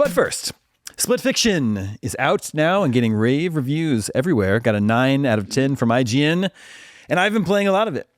But first, Split Fiction is out now and getting rave reviews everywhere. Got a 9 out of 10 from IGN, and I've been playing a lot of it.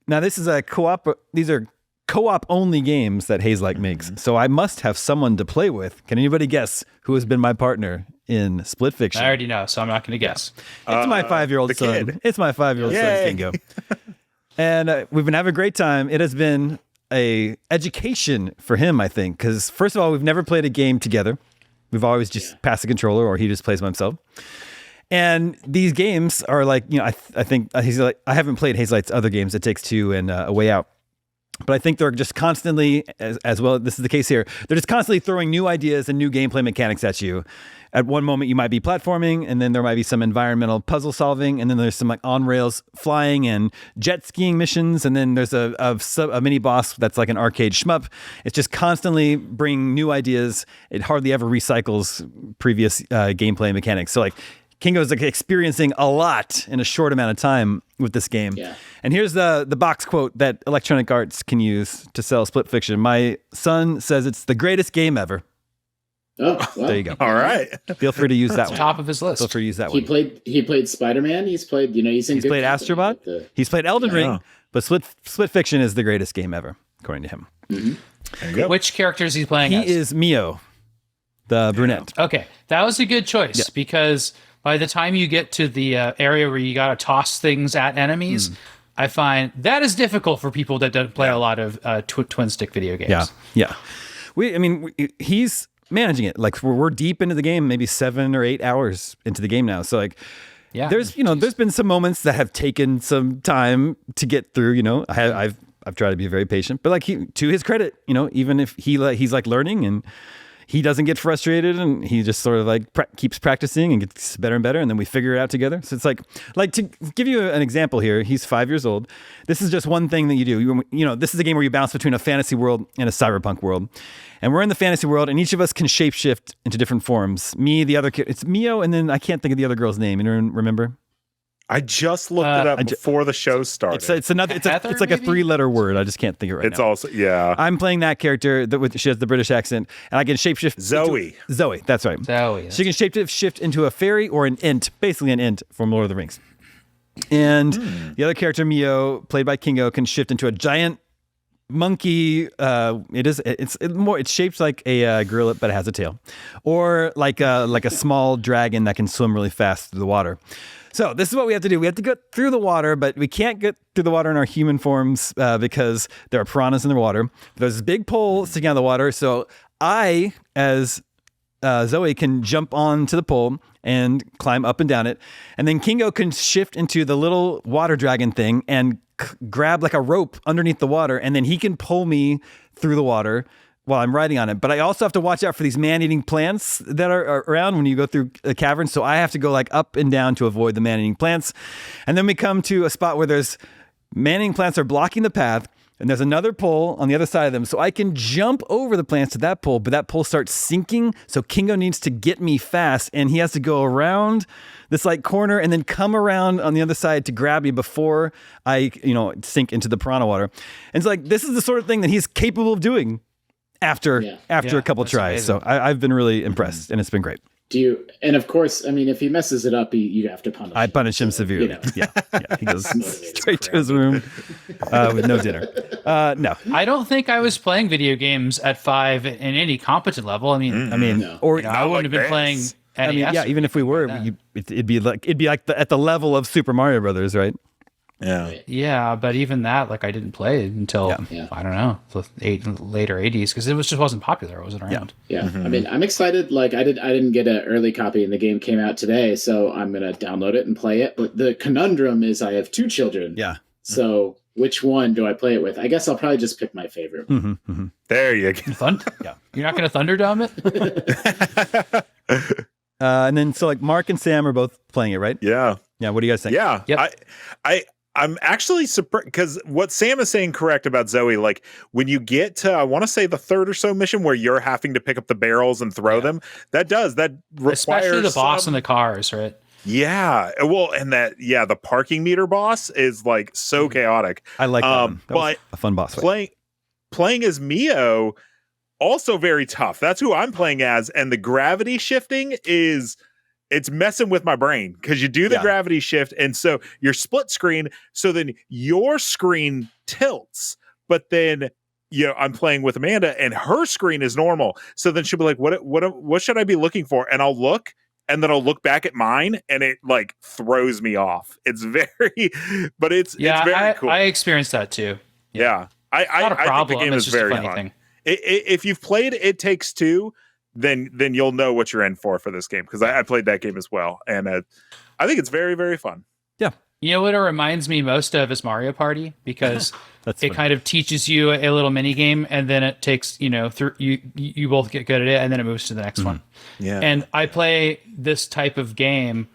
Now, this is a co-op. These are co-op only games that Hazelight makes, so I must have someone to play with. Can anybody guess who has been my partner in Split Fiction? I already know, so I'm not going to guess. It's my 5-year-old son. kid. It's my 5-year-old son, Kingo. And we've been having a great time. It has been a education for him, I think, because first of all, we've never played a game together. We've always just passed the controller, or he just plays by himself. And these games are like, I think he's like, I haven't played Hazelight's other games, It Takes Two and A Way Out. But I think they're just constantly, as well, this is the case here, they're just constantly throwing new ideas and new gameplay mechanics at you. At one moment, you might be platforming, and then there might be some environmental puzzle solving, and then there's some like on-rails flying and jet skiing missions, and then there's a mini boss that's like an arcade shmup. It's just constantly bringing new ideas. It hardly ever recycles previous gameplay mechanics. So like, Kingo's like experiencing a lot in a short amount of time with this game. Yeah. And here's the box quote that Electronic Arts can use to sell Split Fiction. My son says it's the greatest game ever. Oh, wow. There you go. All right. Feel free to use that one. Top of his list. Feel free to use that He one. He played Spider-Man. He's played, he's played Astrobot. He's played Elden Ring, but Split Fiction is the greatest game ever, according to him. Mm-hmm. There you go. Which character is he playing as? He is Mio, the brunette. Okay, that was a good choice because by the time you get to the area where you got to toss things at enemies, I find that is difficult for people that don't play a lot of twin stick video games. Yeah. He's managing it. Like we're deep into the game, maybe 7 or 8 hours into the game now. So like, there's been some moments that have taken some time to get through. I've tried to be very patient, but like to his credit, even if he's like learning and he doesn't get frustrated and he just sort of like keeps practicing and gets better and better. And then we figure it out together. So it's like to give you an example here, he's 5 years old. This is just one thing that you do. This is a game where you bounce between a fantasy world and a cyberpunk world. And we're in the fantasy world and each of us can shapeshift into different forms. Me, the other kid, it's Mio. And then I can't think of the other girl's name. Anyone remember? I just looked it up before the show started. It's like Heather, a 3-letter word. I just can't think of it right now. It's also, yeah. I'm playing that character she has the British accent, and I can shapeshift. Zoe, that's right. Zoe. She can shapeshift into a fairy or an int, basically an int from Lord of the Rings. And the other character, Mio, played by Kingo, can shift into a giant monkey. It's shaped like a gorilla, but it has a tail, or like a small dragon that can swim really fast through the water. So this is what we have to do. We have to go through the water, but we can't get through the water in our human forms because there are piranhas in the water. There's this big pole sticking out of the water. So I, as Zoe, can jump onto the pole and climb up and down it. And then Kingo can shift into the little water dragon thing and grab like a rope underneath the water. And then he can pull me through the water while I'm riding on it. But I also have to watch out for these man-eating plants that are around when you go through a cavern. So I have to go like up and down to avoid the man-eating plants. And then we come to a spot where there's man-eating plants are blocking the path. And there's another pole on the other side of them. So I can jump over the plants to that pole, but that pole starts sinking. So Kingo needs to get me fast. And he has to go around this like corner and then come around on the other side to grab me before I, sink into the piranha water. And it's like, this is the sort of thing that he's capable of doing after a couple tries. Amazing. So I've been really impressed and it's been great. And of course, I mean, if he messes it up, you have to punish him. I punish him severely. Yeah. He goes straight to his room with no dinner. No. I don't think I was playing video games at 5 in any competent level. I mean, no. Or I wouldn't have been playing NES. Even if we were, it'd be like at the level of Super Mario Brothers, right? Yeah. Yeah, but even that, like, I didn't play it until I don't know, the later 80s because it just wasn't popular. It wasn't around. Yeah. I mean, I'm excited. Like, I didn't get an early copy, and the game came out today, so I'm gonna download it and play it. But the conundrum is, I have 2 children. Yeah. So which one do I play it with? I guess I'll probably just pick my favorite one. There you go. Yeah. You're not gonna Thunderdome it. And then so like Mark and Sam are both playing it, right? Yeah. Yeah. What do you guys think? Yeah. Yep. I'm actually surprised because what Sam is saying correct about Zoe, like when you get to, I want to say the 3rd or so mission where you're having to pick up the barrels and throw them, that requires especially the boss in the cars, right? Yeah. Well, and the parking meter boss is like so chaotic. I like that one. That was a fun boss fight. Playing as Mio, also very tough. That's who I'm playing as, and the gravity shifting it's messing with my brain because you do the gravity shift, and so your split screen, so then your screen tilts, but then I'm playing with Amanda and her screen is normal. So then she'll be like, what should I be looking for? And I'll look, and then I'll look back at mine, and it like throws me off. It's very, but it's very cool. I experienced that too. Yeah. I think the game is very fun. If you've played It Takes Two, then you'll know what you're in for this game, because I played that game as well, and I think it's very, very fun. Yeah. You know what it reminds me most of is Mario Party, because it kind of teaches you a little mini game, and then it takes through you both get good at it, and then it moves to the next one. Yeah. And I play this type of game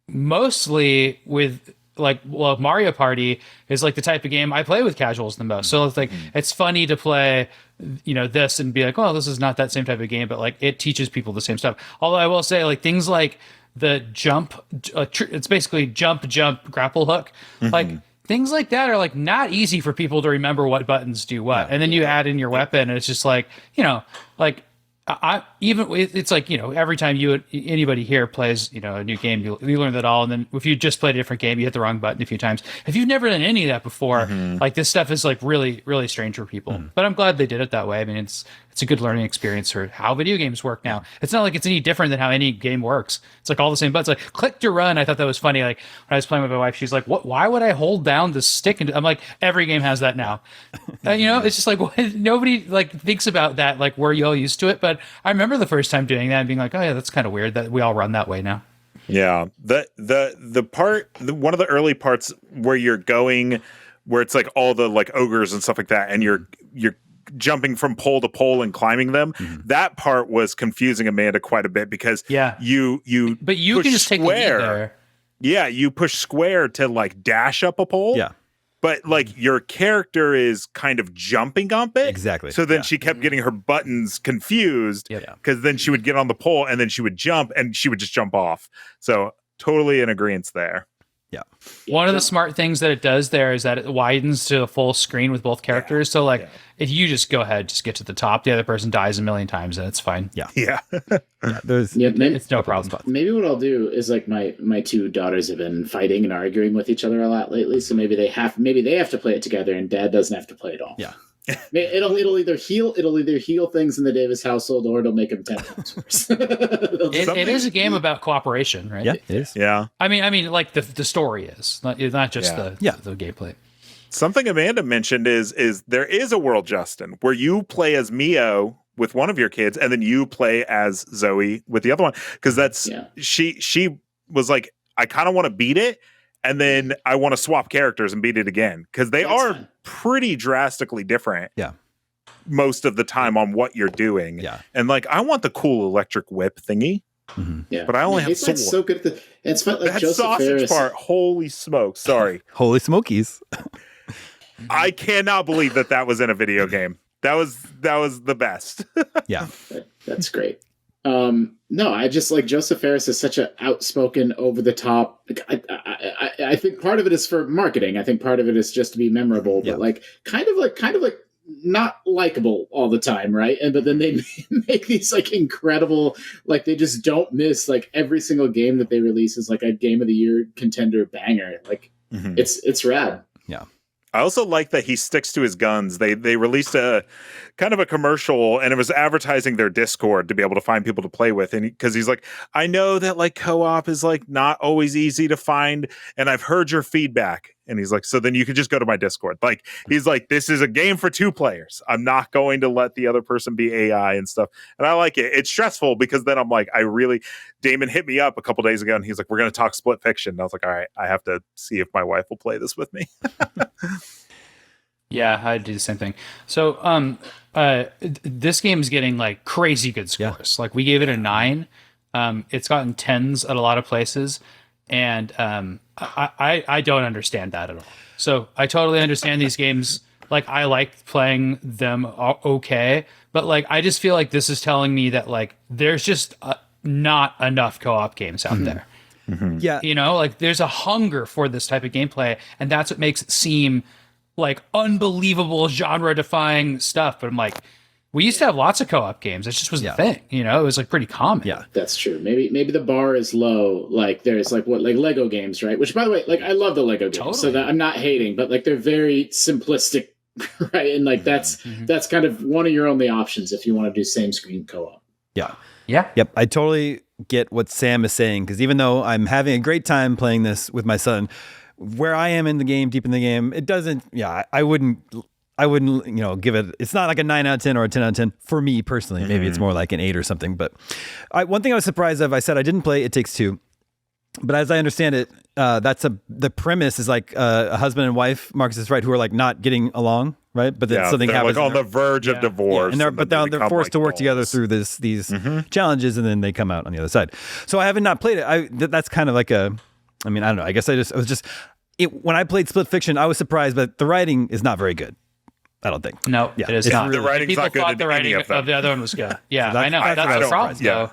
mostly with Mario Party is like the type of game I play with casuals the most. So it's like it's funny to play this and be like, oh, this is not that same type of game, but like it teaches people the same stuff. Although I will say, like, things like the jump, it's basically jump grapple hook, like things like that are like not easy for people to remember what buttons do what. And then you add in your weapon, and it's just like, it's like, every time anybody here plays, a new game, you learn that all. And then if you just played a different game, you hit the wrong button a few times. If you've never done any of that before, like, this stuff is like really, really strange for people. But I'm glad they did it that way. I mean, it's a good learning experience for how video games work now. It's not like it's any different than how any game works. It's like all the same buttons, like click to run. I thought that was funny. Like when I was playing with my wife, she's like, "What? Why would I hold down the stick?" And I'm like, every game has that now. It's just like nobody like thinks about that. Like we're all used to it. But I remember the first time doing that and being like, "Oh yeah, that's kind of weird that we all run that way now." Yeah, the part, one of the early parts where you're going, where it's like all the like ogres and stuff like that, and you're jumping from pole to pole and climbing them. That part was confusing Amanda quite a bit, because you but you can just take the lead there. Yeah, you push square to like dash up a pole. Yeah. But like your character is kind of jumping up it. Exactly. So then she kept getting her buttons confused, because then she would get on the pole and then she would jump and she would just jump off. So totally in agreement there. Yeah. One of the smart things that it does there is that it widens to a full screen with both characters. So like if you just go ahead, just get to the top, the other person dies a million times and it's fine. Yeah. Yeah. It's no problem. Maybe what I'll do is, like, my two daughters have been fighting and arguing with each other a lot lately. So maybe they have to play it together, and Dad doesn't have to play it all. Yeah. It'll either heal things in the Davis household, or it'll make them 10 times worse. It is a game about cooperation, right? Yeah, it is. Yeah. I mean, like the story is not just the gameplay. Something Amanda mentioned is there is a world, Justin, where you play as Mio with one of your kids, and then you play as Zoe with the other one, because she was like, I kind of want to beat it, and then I want to swap characters and beat it again, because they are pretty drastically different. Yeah. Most of the time on what you're doing. Yeah. And like, I want the cool electric whip thingy. Yeah. But I only have sword. So good at it's fun, like that Joseph sausage Ferris. part. Holy smokes! Sorry. Holy smokies. I cannot believe that was in a video game. That was the best. Yeah. That's great. No, I just like Joseph Ferris is such an outspoken, over the top. I think part of it is for marketing. I think part of it is just to be memorable, but like kind of like not likable all the time, right? But then they make these like incredible, like they just don't miss, like every single game that they release is like a game of the year contender banger. Like it's rad. Yeah. I also like that he sticks to his guns. They released a kind of a commercial, and it was advertising their Discord to be able to find people to play with. And because he's like, I know that like co-op is like not always easy to find, and I've heard your feedback. And he's like, so then you can just go to my Discord. Like, he's like, this is a game for 2 players. I'm not going to let the other person be AI and stuff. And I like it. It's stressful, because then I'm like, Damon hit me up a couple days ago, and he's like, we're going to talk Split Fiction. And I was like, all right, I have to see if my wife will play this with me. Yeah, I do the same thing. So, this game is getting like crazy good scores. Like, we gave it a 9. It's gotten 10s at a lot of places. And I don't understand that at all. So I totally understand these games. Like, I like playing them okay, but like I just feel like this is telling me that like there's just not enough co-op games out there. Yeah, like there's a hunger for this type of gameplay, and that's what makes it seem like unbelievable genre-defying stuff. But I'm like, We used to have lots of co-op games. It just was the thing, you know. It was like pretty common. Yeah, that's true. Maybe the bar is low. Like there's like Lego games, right? Which, by the way, like I love the Lego games, so that I'm not hating, but like they're very simplistic, right? And like that's kind of one of your only options if you want to do same screen co-op. Yeah. Yep. I totally get what Sam is saying, because even though I'm having a great time playing this with my son, where I am in the game, deep in the game, it doesn't. Yeah, I wouldn't, give it. It's not like a 9 out of 10 or a 10 out of 10 for me personally. Maybe it's more like an 8 or something. But one thing I was surprised of, I said I didn't play It Takes Two, but as I understand it, the premise is like a husband and wife. Marcus is right, who are like not getting along, right? But then something happens, like on the verge of divorce, and they're forced to work together through these challenges, and then they come out on the other side. So I haven't not played it. That's kind of like I don't know. I guess when I played Split Fiction, I was surprised, but the writing is not very good. I don't think. No, it is not. The writing's People not good thought the writing of the other one was good. Yeah, I know. That's the problem, though.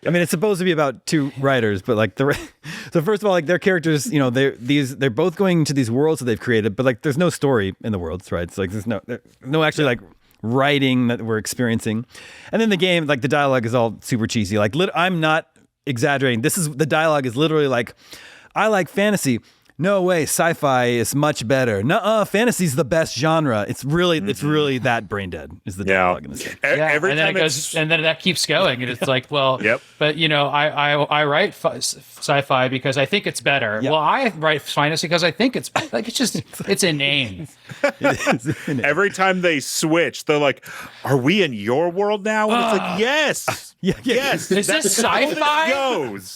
I mean, it's supposed to be about two writers, but like so first of all, like their characters, they're both going into these worlds that they've created, but like there's no story in the worlds, right? It's like there's no actually like writing that we're experiencing, and then the game, like the dialogue is all super cheesy. Like I'm not exaggerating. The dialogue is literally like, I like fantasy. No way, sci-fi is much better. Nuh-uh, fantasy's the best genre. It's really that brain dead is the dialogue in this game. Every and then time it goes, and then that keeps going, and it's like, well, but I write sci-fi because I think it's better. Well, I write fantasy because I think it's like it's a name. Every time they switch, they're like, "Are we in your world now?" And it's like, "Yes." Yes, is this sci-fi? Goes.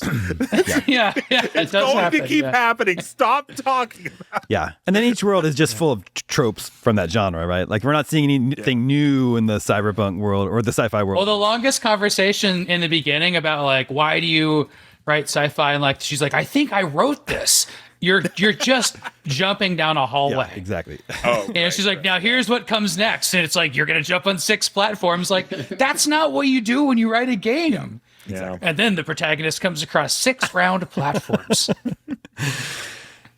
It's going to keep happening. Stop talking about it. Yeah, and then each world is just full of tropes from that genre, right? Like we're not seeing anything new in the cyberpunk world or the sci-fi world. Well, the longest conversation in the beginning about like, why do you write sci-fi? And like, she's like, I think I wrote this. You're just jumping down a hallway. Yeah, exactly. And she's like, now here's what comes next. And it's like, you're going to jump on 6 platforms. Like, that's not what you do when you write a game. Yeah. And then the protagonist comes across 6 round platforms.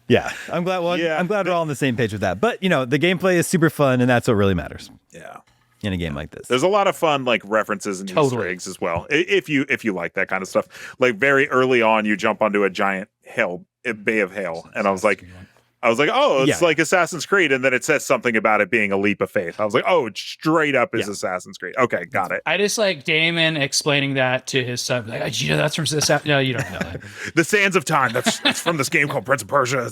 Yeah. I'm glad we're all on the same page with that. But, the gameplay is super fun, and that's what really matters. Yeah. In a game like this. There's a lot of fun like references and Easter eggs as well. If you like that kind of stuff. Like very early on, you jump onto a giant bay of hail, and I was like, oh, it's like Assassin's Creed, and then it says something about it being a leap of faith. I was like, oh, it straight up is Assassin's Creed. Okay, got it. I just like Damon explaining that to his son. Like, that's from this. No, you don't know that. The Sands of Time. That's from this game called Prince of Persia.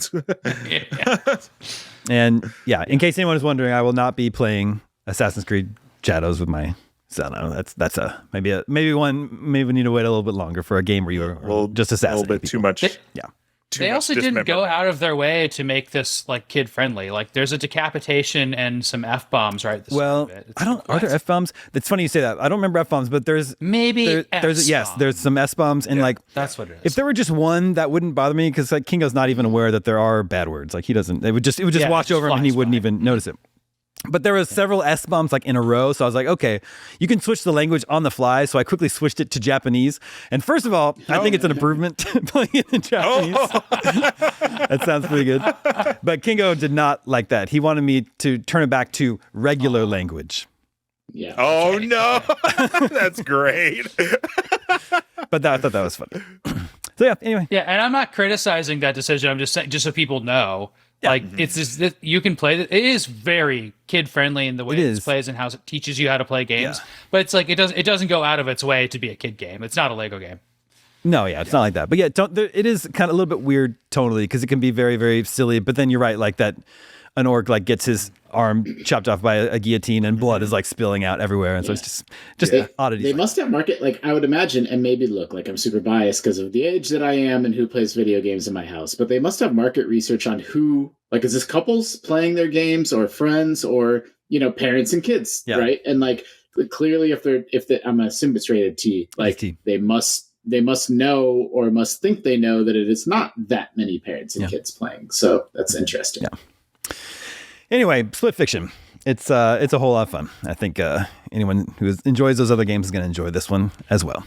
And in case anyone is wondering, I will not be playing Assassin's Creed Shadows with my son. I don't know, that's maybe we need to wait a little bit longer for a game where you're just assassinate a little bit people. too much. They also didn't go out of their way to make this like kid friendly. Like there's a decapitation and some F-bombs, right? Well, are there F-bombs? It's funny you say that. I don't remember F-bombs, but there's there's some S-bombs, and like that's what it is. If there were just one, that wouldn't bother me, because like Kingo's not even aware that there are bad words. Like he doesn't. It would just watch over him, and he wouldn't even notice it. But there was several S-bombs like in a row, so I was like, okay, you can switch the language on the fly. So I quickly switched it to Japanese. And first of all, I think it's an improvement playing it in Japanese. That sounds pretty good. But Kingo did not like that. He wanted me to turn it back to regular language. Yeah. Oh no, that's great. But I thought that was funny. So anyway. Yeah, and I'm not criticizing that decision. I'm just saying, just so people know. Like it's just, you can play it. It is very kid friendly in the way it plays and how it teaches you how to play games. But it's like it doesn't go out of its way to be a kid game. It's not a Lego game. No, it's not like that. But it is kind of a little bit weird tonally, because it can be very, very silly. But then you're right, like that an orc like gets his arm chopped off by a guillotine, and blood is like spilling out everywhere, and so it's just oddities. They must have market, like I would imagine, and maybe look like I'm super biased because of the age that I am and who plays video games in my house, but they must have market research on who, like, is this couples playing their games or friends or parents and kids, right? And like clearly, if I'm assuming it's rated T, like they must know or must think they know that it is not that many parents and kids playing. So that's interesting. Yeah. Anyway, Split Fiction. It's a whole lot of fun. I think anyone who enjoys those other games is going to enjoy this one as well.